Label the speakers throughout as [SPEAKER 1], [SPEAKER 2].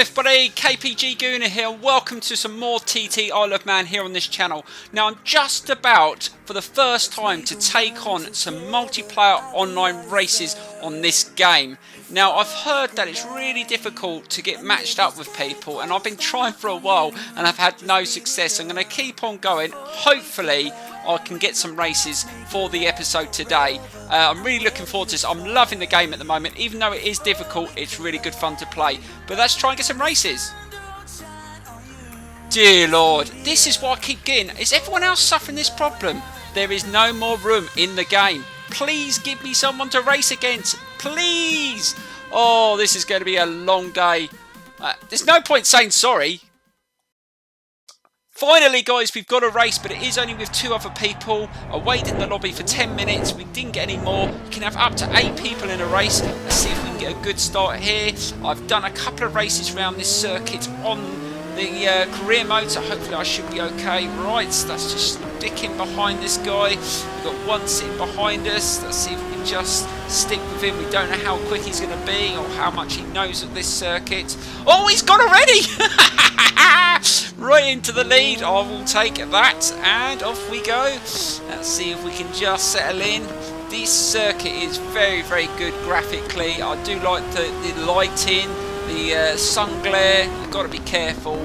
[SPEAKER 1] everybody, KPG-GOONER here, and welcome to some more TT Isle of Man here on this channel. Now I'm just about, for the first time, to take on some multiplayer online races on this game. Now I've heard that it's really difficult to get matched up with people, and I've been trying for a while and I've had no success. I'm going to keep on going. Hopefully I can get some races for the episode today. I'm really looking forward to this. I'm loving the game at the moment. Even though it is difficult, it's really good fun to play. But let's try and get some races. Dear Lord, this is what I keep getting. Is everyone else suffering this problem? There is no more room in the game. Please give me someone to race against. Please. Oh, this is going to be a long day. There's no point saying sorry. Finally, guys, we've got a race, but it is only with 2 other people. I waited in the lobby for 10 minutes. We didn't get any more. You can have up to 8 people in a race. Let's see if we can get a good start here. I've done a couple of races around this circuit on the career mode, so hopefully I should be okay. Right, so let's just stick in behind this guy. We've got one sitting behind us. Let's see if we can just stick with him. We don't know how quick he's going to be or how much he knows of this circuit. Oh, he's gone already! Right into the lead. I will take that, and off we go. Let's see if we can just settle in. This circuit is very, very good graphically. I do like the lighting, the sun glare. You've got to be careful,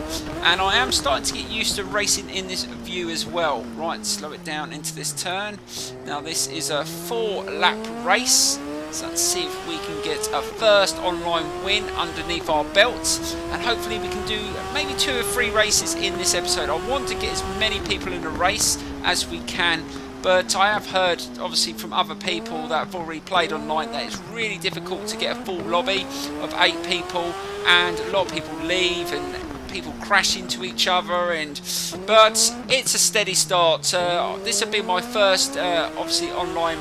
[SPEAKER 1] and I am starting to get used to racing in this view as well. Right, slow it down into this turn. Now this is a 4-lap race. So let's see if we can get a first online win underneath our belts, and hopefully we can do maybe 2 or 3 races in this episode. I want to get as many people in a race as we can, but I have heard obviously from other people that have already played online that it's really difficult to get a full lobby of 8 people, and a lot of people leave and people crash into each other, but it's a steady start. This will be my first obviously online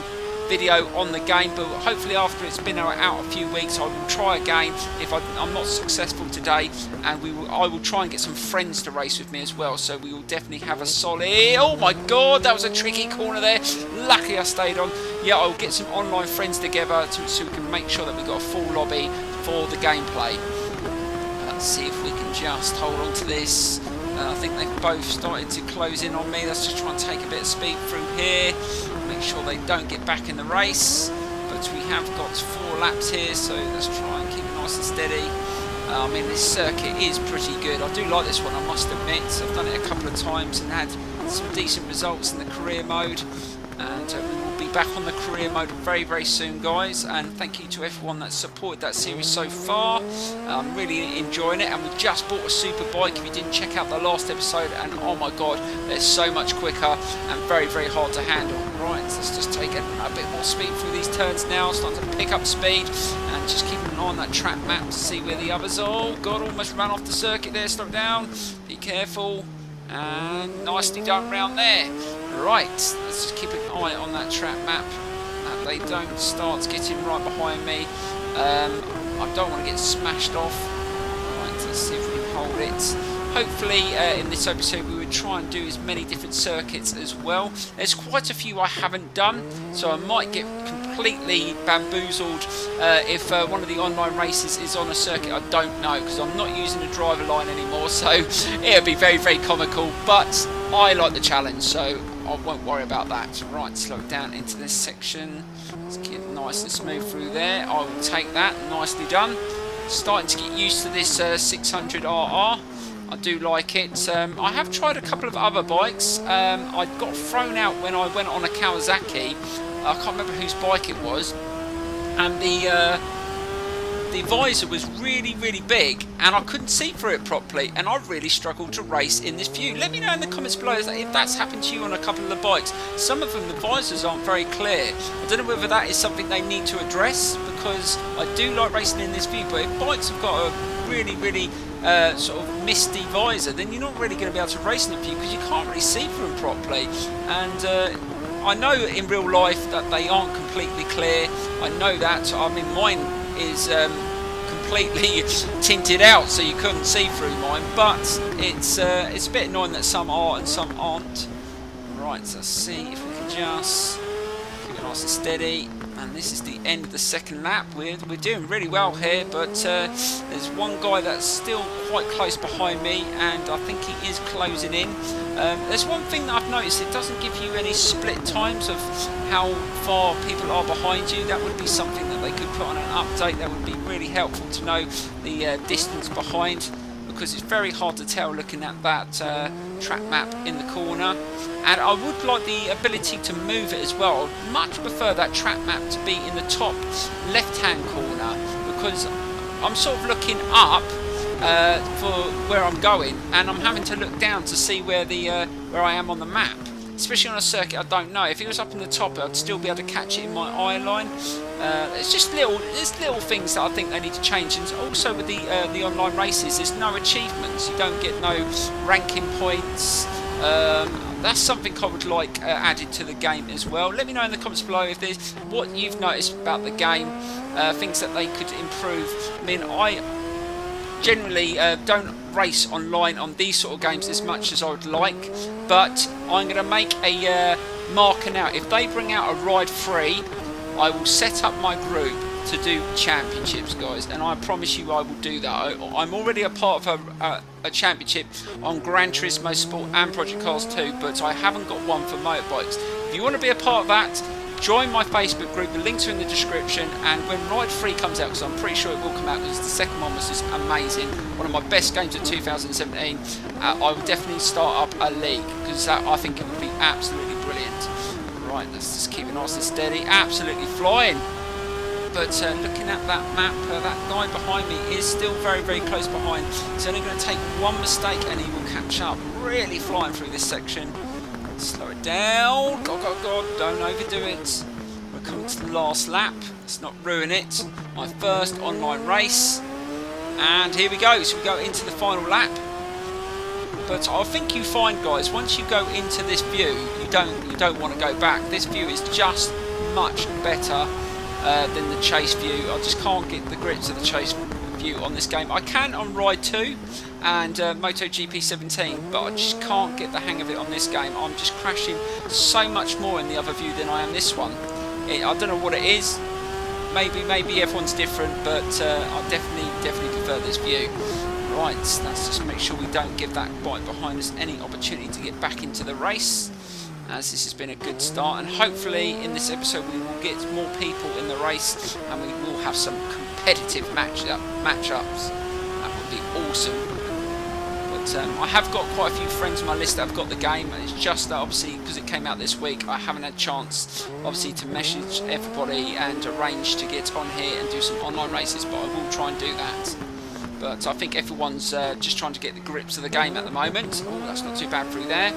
[SPEAKER 1] video on the game, but hopefully after it's been out a few weeks I will try again if I'm not successful today, and I will try and get some friends to race with me as well, so we will definitely have a solid... Oh my god, that was a tricky corner there. Luckily I stayed on. Yeah, I'll get some online friends together so we can make sure that we've got a full lobby for the gameplay. Let's see if we can just hold on to this. I think they've both started to close in on me. Let's just try and take a bit of speed through here. Make sure they don't get back in the race. But we have got 4 laps here, so let's try and keep it nice and steady. I mean, this circuit is pretty good. I do like this one, I must admit. I've done it a couple of times and had some decent results in the career mode. And we will be back on the career mode very, very soon, guys. And thank you to everyone that's supported that series so far. I'm really enjoying it, and we just bought a super bike. If you didn't check out the last episode, and oh my god, they're so much quicker and very, very hard to handle. Right, let's just take a bit more speed through these turns now. Starting to pick up speed and just keeping an eye on that track map to see where the others are. Oh god, almost ran off the circuit there. Slow down. Be careful. And nicely done round there. Right, let's just keep an eye on that track map that they don't start getting right behind me. I don't want to get smashed off. Right, let's see if we can hold it. Hopefully in this episode we would try and do as many different circuits as well. There's quite a few I haven't done, so I might get completely bamboozled if one of the online races is on a circuit I don't know, because I'm not using a driver line anymore, so it'll be very, very comical, but I like the challenge, so I won't worry about that. Right, slow it down into this section. Let's get nice and smooth through there. I will take that. Nicely done. Starting to get used to this 600RR. I do like it. I have tried a couple of other bikes. I got thrown out when I went on a Kawasaki. I can't remember whose bike it was, and the visor was really, really big, and I couldn't see through it properly, and I really struggled to race in this view. Let me know in the comments below if that's happened to you on a couple of the bikes. Some of them, the visors aren't very clear. I don't know whether that is something they need to address, because I do like racing in this view, but if bikes have got a really, really sort of misty visor, then you're not really going to be able to race in the view because you can't really see through them properly. And I know in real life that they aren't completely clear. I know that. I mean, mine is completely tinted out, so you couldn't see through mine. But it's a bit annoying that some are and some aren't. Right, so let's see if we can just keep it nice and steady. And this is the end of the second lap. We're doing really well here, but there's one guy that's still quite close behind me, and I think he is closing in. There's one thing that I've noticed, it doesn't give you any split times of how far people are behind you. That would be something that they could put on an update. That would be really helpful to know the distance behind, because it's very hard to tell looking at that track map in the corner. And I would like the ability to move it as well. I'd much prefer that track map to be in the top left hand corner, because I'm sort of looking up for where I'm going, and I'm having to look down to see where I am on the map. Especially on a circuit I don't know. If it was up in the top, I'd still be able to catch it in my eye line. It's just little things that I think they need to change. And also with the online races, there's no achievements. You don't get no ranking points. That's something I would like added to the game as well. Let me know in the comments below if there's what you've noticed about the game, things that they could improve. I mean, I generally don't race online on these sort of games as much as I would like, but I'm going to make a marker now. If they bring out a ride free, I will set up my group to do championships, guys, and I promise you I will do that. I'm already a part of a championship on Gran Turismo Sport and Project Cars 2, but I haven't got one for motorbikes. If you want to be a part of that, join my Facebook group. The links are in the description, and when Ride 3 comes out, because I'm pretty sure it will come out, because the second one was just amazing, one of my best games of 2017, I will definitely start up a league, because I think it would be absolutely brilliant. Right, let's just keep it nice and steady, absolutely flying. But looking at that map, that guy behind me is still very, very close behind. He's only going to take one mistake and he will catch up. Really flying through this section. Slow it down. God, God, God, don't overdo it. We're coming to the last lap. Let's not ruin it. My first online race. And here we go. So we go into the final lap. But I think you find, guys, once you go into this view, you don't want to go back. This view is just much better than the chase view. I just can't get the grips of the chase view on this game. I can on Ride 2 and MotoGP 17, but I just can't get the hang of it on this game. I'm just crashing so much more in the other view than I am this one. I don't know what it is. Maybe everyone's different, but I definitely prefer this view. Right, let's just make sure we don't give that bike behind us any opportunity to get back into the race, as this has been a good start, and hopefully in this episode we will get more people in the race and we will have some competitive matchups. That would be awesome. But I have got quite a few friends on my list that have got the game, and it's just that obviously because it came out this week I haven't had a chance obviously to message everybody and arrange to get on here and do some online races, but I will try and do that. But I think everyone's just trying to get the grips of the game at the moment. Oh, that's not too bad through there.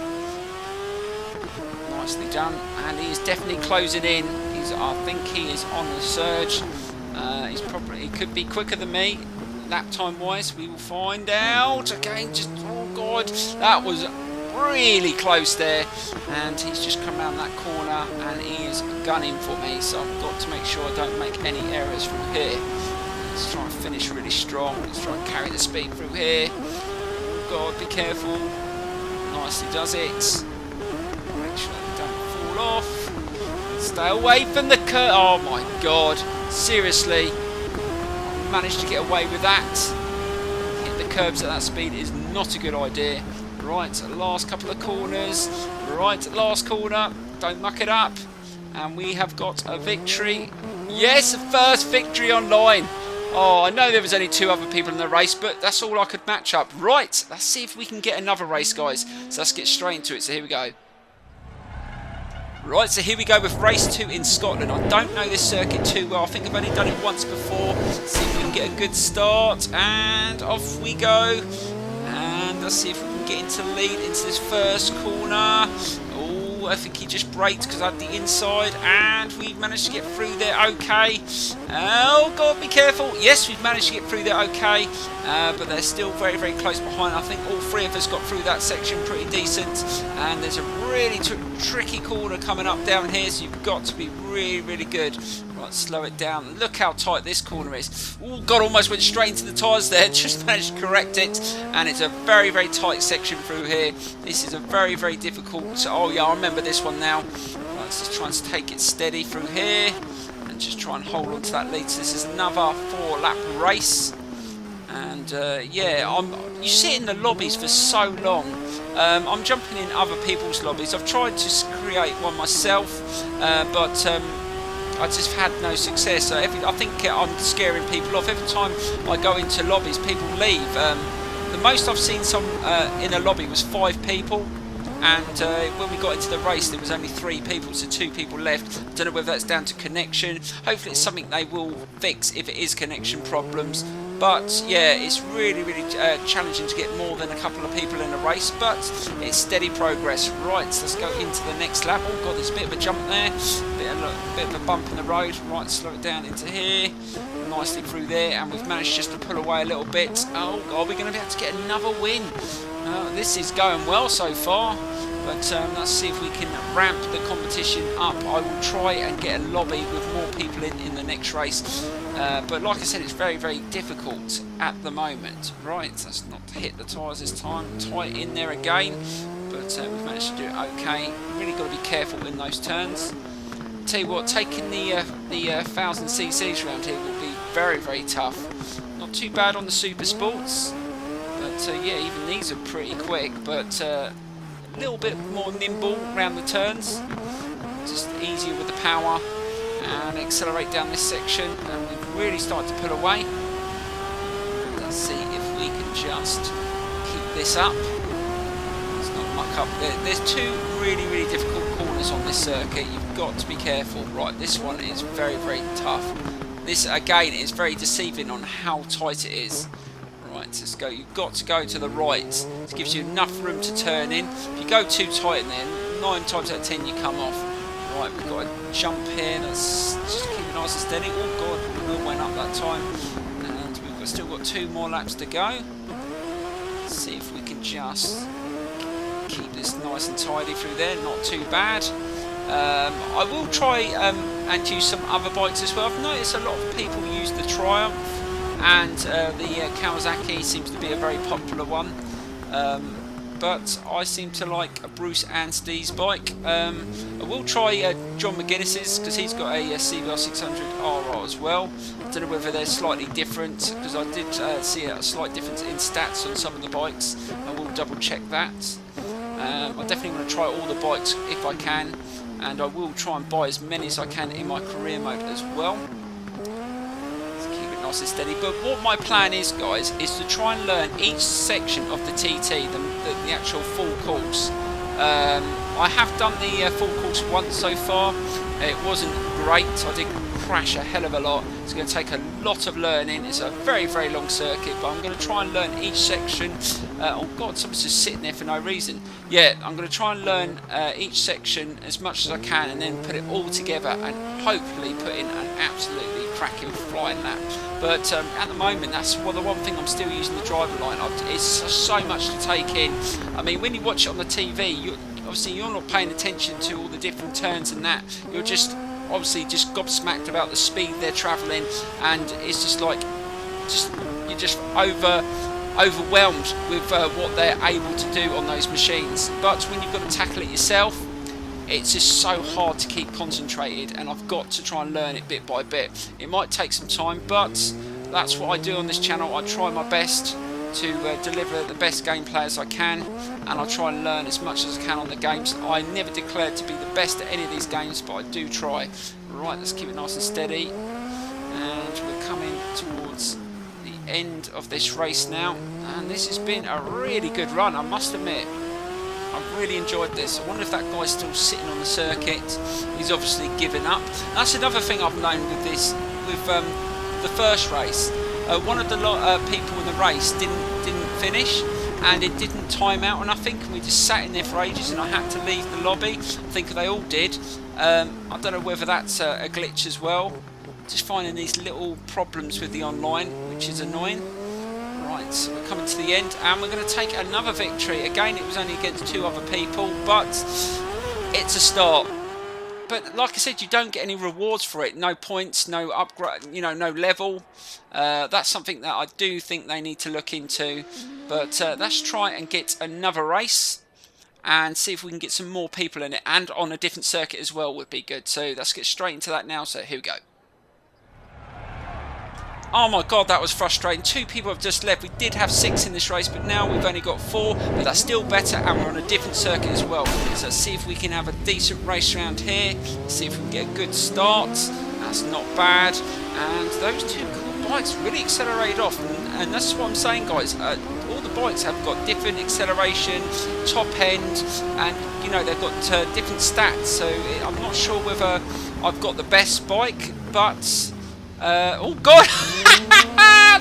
[SPEAKER 1] Nicely done, and he is definitely closing in. I think he is on the surge. He could be quicker than me, lap time wise. We will find out. Again, just oh god, that was really close there, and he's just come around that corner and he is gunning for me. So I've got to make sure I don't make any errors from here. Let's try and finish really strong. Let's try and carry the speed through here. Oh god, be careful. Nicely does it. Make sure they don't fall off. Stay away from the curve. Oh my god. Seriously. I managed to get away with that. Hit the curbs at that speed is not a good idea. Right, last couple of corners. Right, last corner. Don't muck it up. And we have got a victory. Yes, a first victory online. Oh, I know there was only 2 other people in the race, but that's all I could match up. Right, let's see if we can get another race, guys. So let's get straight into it. So here we go. Right, so here we go with race 2 in Scotland. I don't know this circuit too well. I think I've only done it once before. Let's see if we can get a good start. And off we go. And let's see if we can get into the lead into this first corner. Oh, I think he just braked because I had the inside, and we managed to get through there okay. Oh god, be careful. Yes, we've managed to get through there okay, but they're still very, very close behind. I think all 3 of us got through that section pretty decent, and there's a really tricky corner coming up down here, so you've got to be really, really good. Right, slow it down. Look how tight this corner is. Oh god, almost went straight into the tyres there. Just managed to correct it, and it's a very, very tight section through here. This is a very, very difficult. Oh yeah, I remember this one now. Right, let's just try and take it steady through here and just try and hold on to that lead. So this is another 4-lap race. And yeah, you sit in the lobbies for so long. I'm jumping in other people's lobbies. I've tried to create one myself, but I just had no success. So I think I'm scaring people off. Every time I go into lobbies, people leave. The most I've seen in a lobby was 5 people. And when we got into the race, there was only 3 people, so 2 people left. I don't know whether that's down to connection. Hopefully it's something they will fix if it is connection problems. But yeah, it's really challenging to get more than a couple of people in a race, but it's steady progress. Right, so let's go into the next lap. Oh god, there's a bit of a jump there, bit of a bump in the road. Right, slow it down into here, nicely through there, and we've managed just to pull away a little bit. Oh god, we're going to be able to get another win. This is going well so far, but let's see if we can ramp the competition up. I will try and get a lobby with more people in the next race. But like I said, it's very difficult at the moment. Right, let's not hit the tyres this time. Tight in there again, but we've managed to do it okay. Really got to be careful in those turns. Tell you what, taking the 1000 cc's around here will be very tough. Not too bad on the Super Sports, but yeah, even these are pretty quick. But a little bit more nimble around the turns, just easier with the power. And accelerate down this section, and we've really started to pull away. Let's see if we can just keep this up. Let's not muck up there. There's 2 really difficult corners on this circuit. You've got to be careful. Right, this one is very tough. This again is very deceiving on how tight it is. Right, let's go. You've got to go to the right. It gives you enough room to turn in. If you go too tight in there, 9 times out of 10 you come off. Right, we've got a jump here. Let's just keep it nice and steady. Oh god, the wheel went up that time. And we've still got 2 more laps to go. Let's see if we can just keep this nice and tidy through there. Not too bad. I will try and use some other bikes as well. I've noticed a lot of people use the Triumph, and the Kawasaki seems to be a very popular one. But I seem to like a Bruce Anstey's bike. I will try John McGuinness's, because he's got a CBR 600 RR as well. I don't know whether they're slightly different, because I did see a slight difference in stats on some of the bikes. I will double check that. I definitely want to try all the bikes if I can, and I will try and buy as many as I can in my career mode as well. Nice and steady. But what my plan is, guys, is to try and learn each section of the TT, the actual full course. I have done the full course once so far. It wasn't great. I did crash a hell of a lot. It's going to take a lot of learning. It's a very long circuit, but I'm going to try and learn each section. Oh god, someone's just sitting there for no reason. Yeah, I'm going to try and learn each section as much as I can, and then put it all together and hopefully put in an absolutely cracking flying lap. But at the moment, that's the one thing I'm still using the driver line. It's so much to take in. I mean, when you watch it on the TV, obviously you're not paying attention to all the different turns and that. You're just obviously just gobsmacked about the speed they're travelling, and it's just like you're just overwhelmed with what they're able to do on those machines. But when you've got to tackle it yourself, it's just so hard to keep concentrated, and I've got to try and learn it bit by bit. It might take some time, but that's what I do on this channel. I try my best to deliver the best gameplay as I can, and I try and learn as much as I can on the games. I never declared to be the best at any of these games, but I do try. Right, let's keep it nice and steady, and we're coming towards the end of this race now, and this has been a really good run, I must admit. I've really enjoyed this. I wonder if that guy's still sitting on the circuit. He's obviously given up. That's another thing I've known with this, with the first race. One of the people in the race didn't finish, and it didn't time out or nothing. And we just sat in there for ages, and I had to leave the lobby. I think they all did. I don't know whether that's a glitch as well. Just finding these little problems with the online, which is annoying. Right, so we're coming to the end, and we're going to take another victory. Again, it was only against 2 other people, but it's a start. But like I said, you don't get any rewards for it. No points, no upgrade, no level. That's something that I do think they need to look into. But let's try and get another race. and see if we can get some more people in it, and on a different circuit as well would be good. So let's get straight into that now. So here we go. Oh my god, that was frustrating. 2 people have just left. We did have 6 in this race, but now we've only got 4, but that's still better, and we're on a different circuit as well. So let's see if we can have a decent race around here. Let's see if we can get a good start. That's not bad. And those 2 cool bikes really accelerated off, and that's what I'm saying, guys. All the bikes have got different acceleration, top end, and you know, they've got different stats. So I'm not sure whether I've got the best bike, but oh god,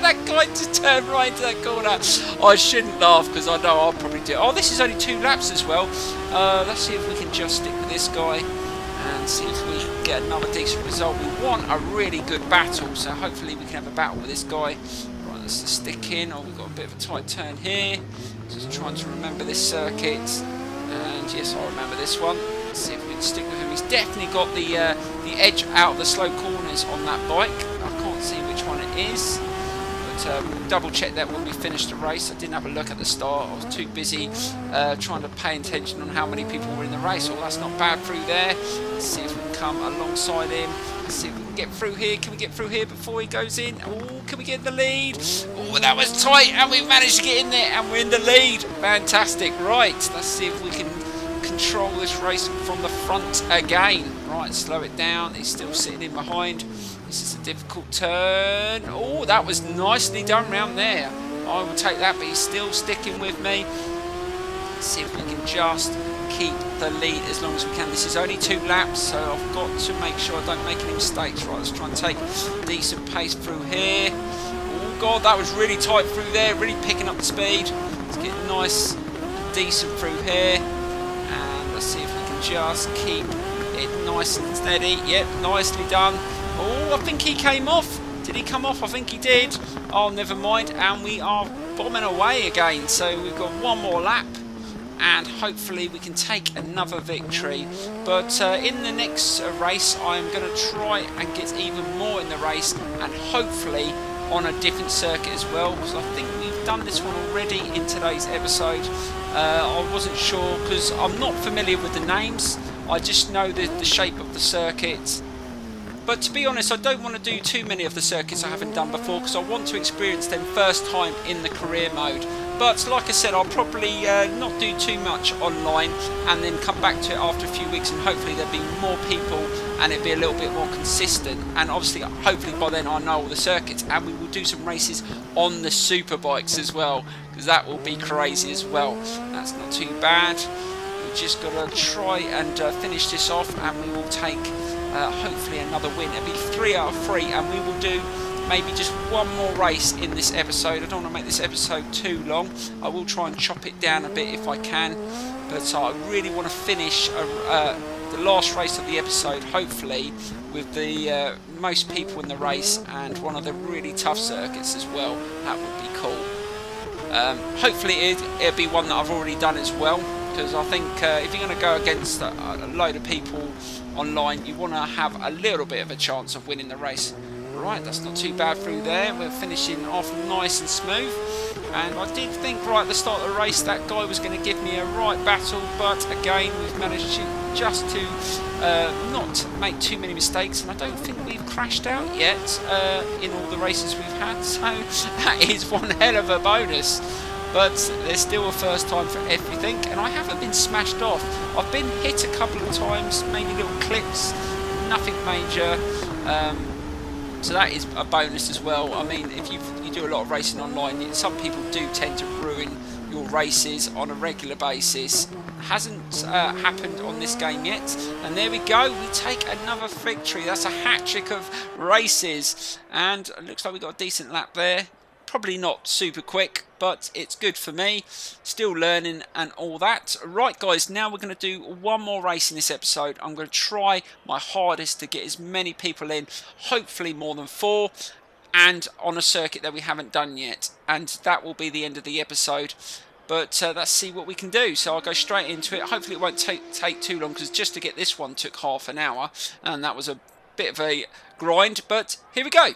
[SPEAKER 1] that guy just turned right into that corner. I shouldn't laugh because I know I'll probably do it. Oh, this is only 2 laps as well. Let's see if we can just stick with this guy and see if we can get another decent result. We want a really good battle, so hopefully we can have a battle with this guy. Right, let's just stick in. Oh, we've got a bit of a tight turn here. Just trying to remember this circuit. And yes, I remember this one. Let's see if we can stick with him. He's definitely got the edge out of the slow corners on that bike. I can't see which one it is, but we'll double check that when we finish the race. I didn't have a look at the start. I was too busy trying to pay attention on how many people were in the race. Oh, that's not bad through there. Let's see if we can come alongside him. Let's see if we can get through here. Can we get through here before he goes in? Oh, can we get in the lead? Oh, that was tight, and we managed to get in there, and we're in the lead. Fantastic. Right, let's see if we can control this race from the front again. Right, slow it down. He's still sitting in behind. This is a difficult turn. Oh, that was nicely done round there. I will take that, but he's still sticking with me. Let's see if we can just keep the lead as long as we can. This is only 2 laps, so I've got to make sure I don't make any mistakes. Right, let's try and take decent pace through here. Oh god, that was really tight through there, really picking up the speed. Let's get nice and decent through here. And let's see if we can just keep it nice and steady. Yep, nicely done. Oh, I think he came off. Did he come off? I think he did. Oh, never mind. And we are bombing away again. So we've got 1 more lap, and hopefully we can take another victory. But in the next race, I'm going to try and get even more in the race, and hopefully on a different circuit as well, because I think we've done this one already in today's episode. I wasn't sure because I'm not familiar with the names. I just know the shape of the circuit. But to be honest, I don't want to do too many of the circuits I haven't done before, because I want to experience them first time in the career mode. But like I said, I'll probably not do too much online, and then come back to it after a few weeks, and hopefully there'll be more people and it'll be a little bit more consistent. And obviously, hopefully by then I know all the circuits, and we will do some races on the super bikes as well, because that will be crazy as well. That's not too bad. We've just got to try and finish this off, and we will take hopefully another win. It'll be 3 out of 3, and we will do maybe just 1 more race in this episode. I don't want to make this episode too long. I will try and chop it down a bit if I can, but I really want to finish the last race of the episode, hopefully with the most people in the race, and one of the really tough circuits as well. That would be cool. Hopefully it'll be one that I've already done as well, because I think if you're going to go against a load of people online, you want to have a little bit of a chance of winning the race. Right, that's not too bad through there. We're finishing off nice and smooth. And I did think right at the start of the race that guy was going to give me a right battle, but again we've managed to just to not make too many mistakes, and I don't think we've crashed out yet in all the races we've had, so that is one hell of a bonus. But there's still a first time for everything, and I haven't been smashed off. I've been hit a couple of times, maybe little clips, nothing major. So that is a bonus as well. I mean, if you do a lot of racing online, some people do tend to ruin your races on a regular basis. Hasn't happened on this game yet. And there we go, we take another victory. That's a hat-trick of races. And it looks like we got a decent lap there. Probably not super quick, but it's good for me. Still learning and all that. Right, guys, now we're going to do 1 more race in this episode. I'm going to try my hardest to get as many people in, hopefully more than 4, and on a circuit that we haven't done yet. And that will be the end of the episode. But let's see what we can do. So I'll go straight into it. Hopefully it won't take too long, because just to get this one took half an hour. And that was a bit of a grind, but here we go.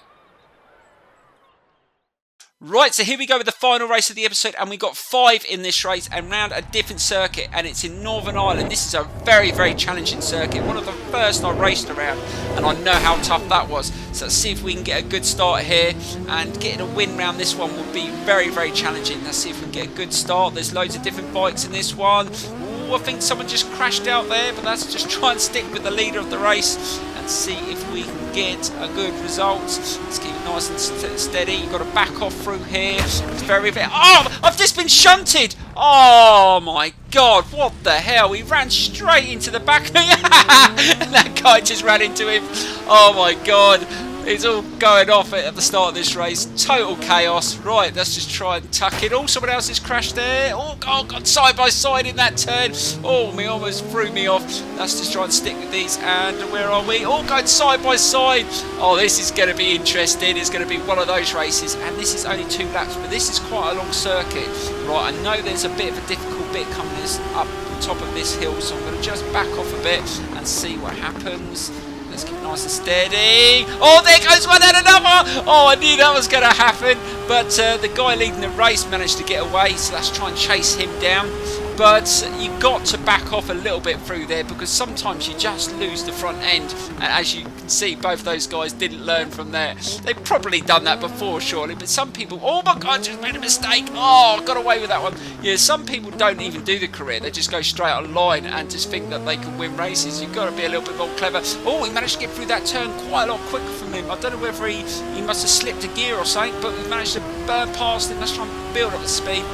[SPEAKER 1] Right, so here we go with the final race of the episode, and we got 5 in this race and round a different circuit, and it's in Northern Ireland. This is a very, very challenging circuit, one of the first I raced around, and I know how tough that was. So let's see if we can get a good start here, and getting a win round this one will be very, very challenging. Let's see if we can get a good start. There's loads of different bikes in this one. Ooh, I think someone just crashed out there, but that's just try and stick with the leader of the race and see if we can get a good result. Let's keep it nice and steady. You've got to back off through here. It's very, very... Oh, I've just been shunted. Oh my God, what the hell? He ran straight into the back of me. And that guy just ran into him. Oh my God. It's all going off at the start of this race. Total chaos. Right, let's just try and tuck it. Oh, someone else has crashed there. Oh, God, side by side in that turn. Oh, me almost threw me off. Let's just try and stick with these. And where are we? Oh, going side by side. Oh, this is going to be interesting. It's going to be one of those races. And this is only 2 laps, but this is quite a long circuit. Right, I know there's a bit of a difficult bit coming up the top of this hill, so I'm going to just back off a bit and see what happens. Let's keep nice and steady. Oh, there goes one and another. Oh, I knew that was going to happen. But the guy leading the race managed to get away. So let's try and chase him down. But you've got to back off a little bit through there, because sometimes you just lose the front end. And as you can see, both those guys didn't learn from there. They've probably done that before, surely. But some people, oh my God, just made a mistake. Oh, I got away with that one. Yeah, some people don't even do the career. They just go straight on line and just think that they can win races. You've got to be a little bit more clever. Oh, he managed to get through that turn quite a lot quicker from him. I don't know whether he must have slipped a gear or something, but we managed to burn past him. Let's try and build up the speed.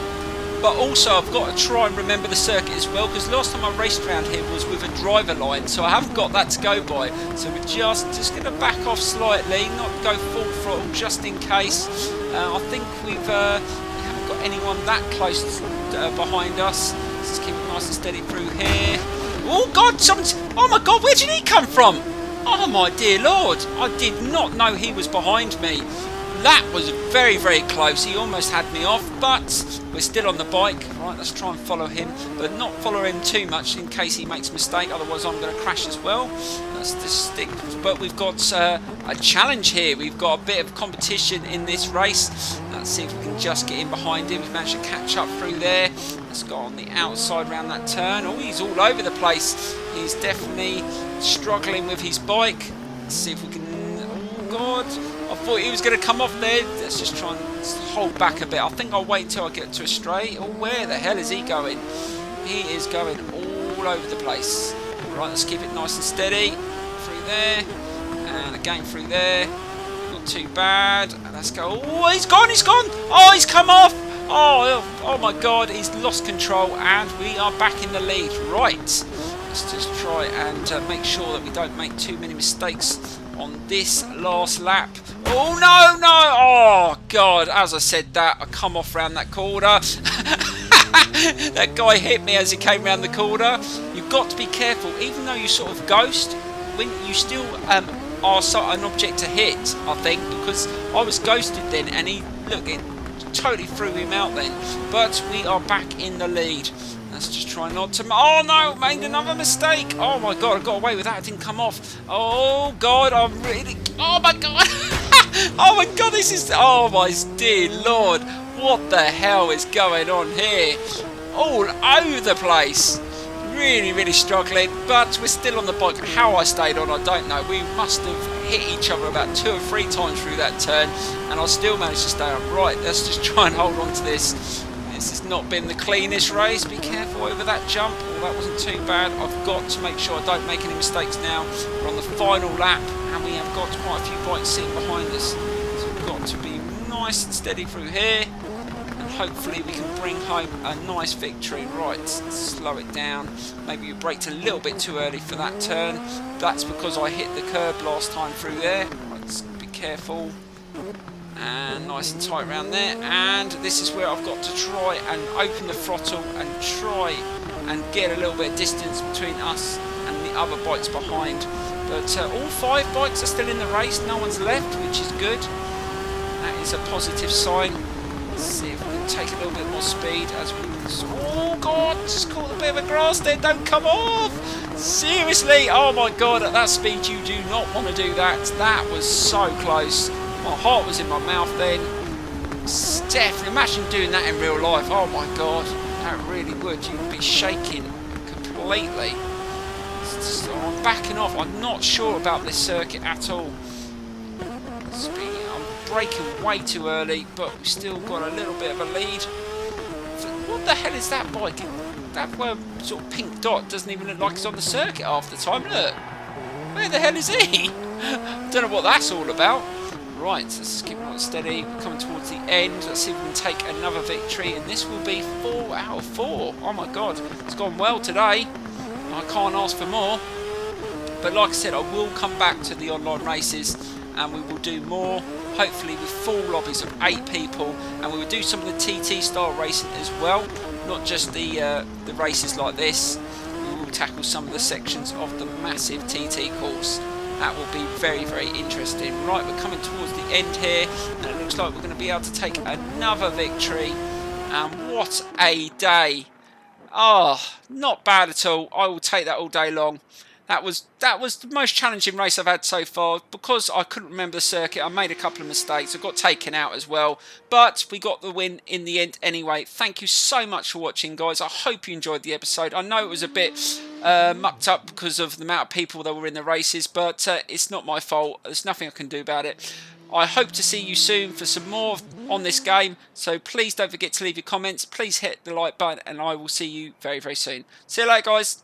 [SPEAKER 1] But also I've got to try and remember the circuit as well, because last time I raced around here was with a driver line, so I haven't got that to go by. So we're just going to back off slightly, not go full throttle just in case. I think we haven't got anyone that close behind us. Let's just keep it nice and steady through here. Oh God, oh my God, where did he come from? Oh my dear Lord, I did not know he was behind me. That was very, very close. He almost had me off, but we're still on the bike. Right, let's try and follow him, but not follow him too much in case he makes a mistake. Otherwise, I'm going to crash as well. Let's just stick. But we've got a challenge here. We've got a bit of competition in this race. Let's see if we can just get in behind him. We've managed to catch up through there. Let's go on the outside around that turn. Oh, he's all over the place. He's definitely struggling with his bike. Let's see if we can... Oh, God. I thought he was going to come off there. Let's just try and hold back a bit. I think I'll wait until I get to a straight. Oh, where the hell is he going? He is going all over the place. Right, let's keep it nice and steady. Through there. And again through there. Not too bad. Let's go. Oh, he's gone, he's gone. Oh, he's come off. Oh my God, he's lost control, and we are back in the lead. Right. Let's just try and make sure that we don't make too many mistakes on this last lap. Oh no, no! Oh God, as I said that, I come off round that corner. That guy hit me as he came round the corner. You've got to be careful, even though you sort of ghost, when you still are an object to hit, I think, because I was ghosted then, and it totally threw him out then. But we are back in the lead. Let's just try not to... Oh no, made another mistake. Oh my God, I got away with that. It didn't come off. Oh God, I'm really... Oh my God. Oh my God, this is... Oh my dear Lord. What the hell is going on here? All over the place. Really, really struggling. But we're still on the bike. How I stayed on, I don't know. We must have hit each other about 2 or 3 times through that turn. And I still managed to stay on. Right, let's just try and hold on to this. This has not been the cleanest race. Be careful over that jump. Oh, that wasn't too bad. I've got to make sure I don't make any mistakes now. We're on the final lap, and we have got quite a few bikes sitting behind us. So we've got to be nice and steady through here, and hopefully we can bring home a nice victory. Right, slow it down. Maybe you braked a little bit too early for that turn. That's because I hit the curb last time through there. Right, let's be careful. And nice and tight around there, and this is where I've got to try and open the throttle and try and get a little bit of distance between us and the other bikes behind. But all 5 bikes are still in the race, no one's left, which is good. That is a positive sign. Let's see if we can take a little bit more speed as we... Oh God, just caught a bit of a grass there, don't come off! Seriously, oh my God, at that speed you do not want to do that. That was so close. My heart was in my mouth then. Definitely, imagine doing that in real life. Oh my god, that really would. You'd be shaking completely. So I'm backing off. I'm not sure about this circuit at all. I'm braking way too early, but we've still got a little bit of a lead. What the hell is that bike? That sort of pink dot doesn't even look like it's on the circuit half the time. Look, where the hell is he? Don't know what that's all about. Right, so let's keep on steady. We're coming towards the end. Let's see if we can take another victory, and this will be 4 out of 4. Oh my god, it's gone well today. I can't ask for more. But like I said, I will come back to the online races, and we will do more, hopefully with full lobbies of 8 people, and we will do some of the TT style racing as well, not just the races like this. We will tackle some of the sections of the massive TT course. That will be very, very interesting. Right, we're coming towards the end here, and it looks like we're going to be able to take another victory. And what a day. Oh, not bad at all. I will take that all day long. That was the most challenging race I've had so far. Because I couldn't remember the circuit, I made a couple of mistakes. I got taken out as well. But we got the win in the end anyway. Thank you so much for watching, guys. I hope you enjoyed the episode. I know it was a bit mucked up because of the amount of people that were in the races. But it's not my fault. There's nothing I can do about it. I hope to see you soon for some more on this game. So please don't forget to leave your comments. Please hit the like button, and I will see you very, very soon. See you later, guys.